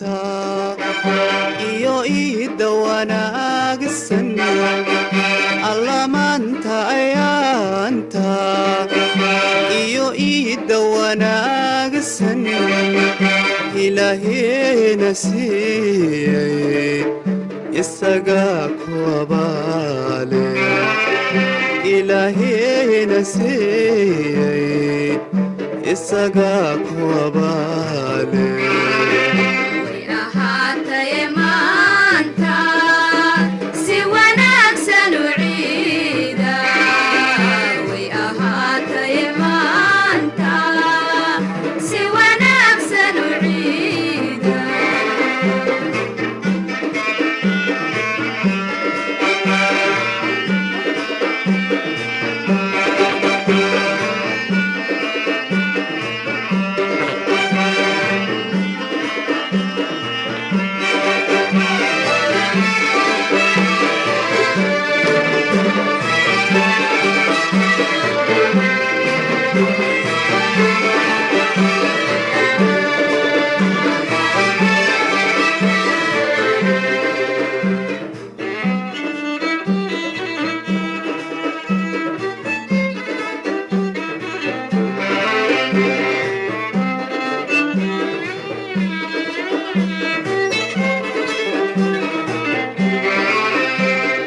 maanta iyo iida wanaagsan alla maanta ayaanta iyo iida wanaagsan ilaahayna siiyey isaga ku abaale ilaahayna siiyey isaga ku abaale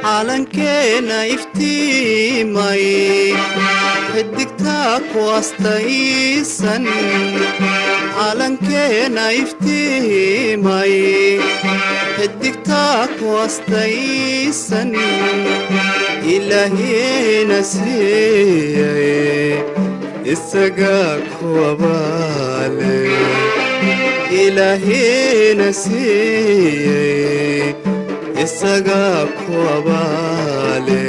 calankeena iftiimay xidigtaa ku astaysan calankeena iftiimay xidigtaa ku astaysan ilaahayna siiyey isaga ku abaale ilaahayna siiyey isaga ku abaale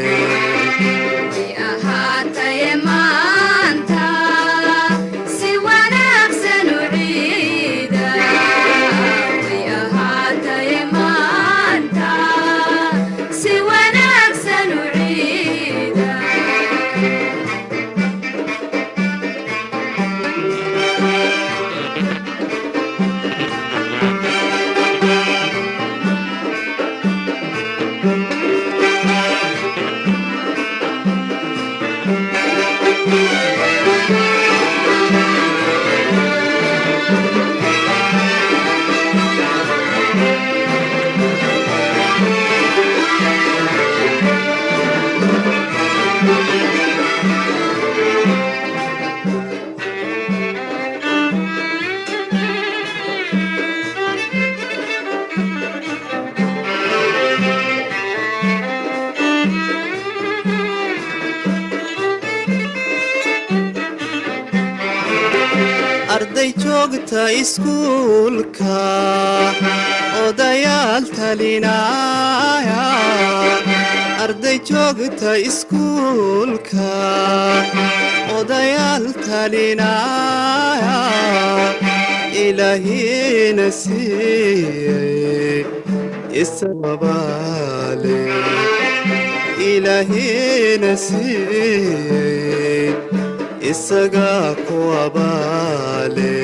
arday joogta iskuulka odayaal talinaya arday joogta iskuulka odayaal talinaya ilaahayna siiyey isaga abaale ilaahayna siiyey isaga ku abaale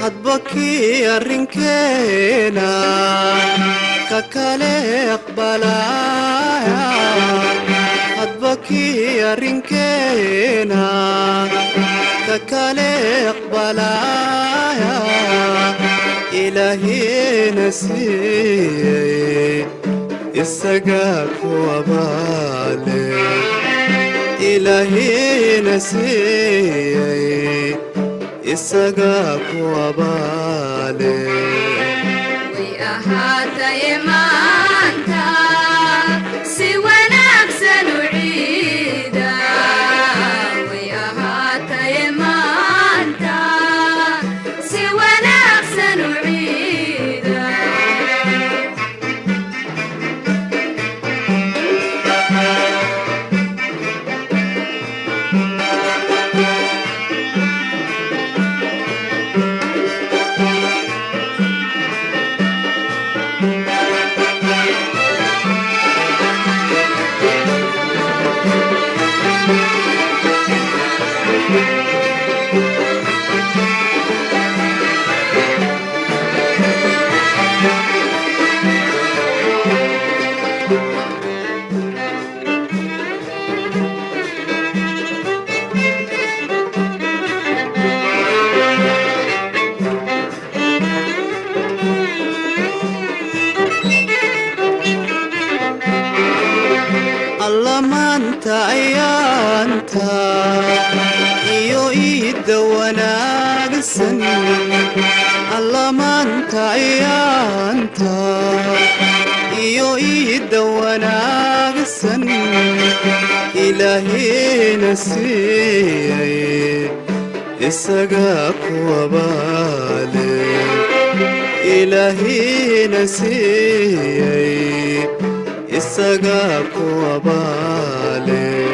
hadbaki arrinkeena ka kale aqbalaya hadbaki arrinkeena ككالي اقبلايا إلهي نسي السقاك وبالي إلهي نسي السقاك وبالي ويأهات يمانتا سوى نفس نعيدا ويأهات يمانتا سوى نفس نعيدا الله ما انت عيانت ايو ايد وانا قسن الله ما انت عيانت ايو ايد وانا قسن الهي نسي السقاك وبالي الهي نسي السقاك وبالي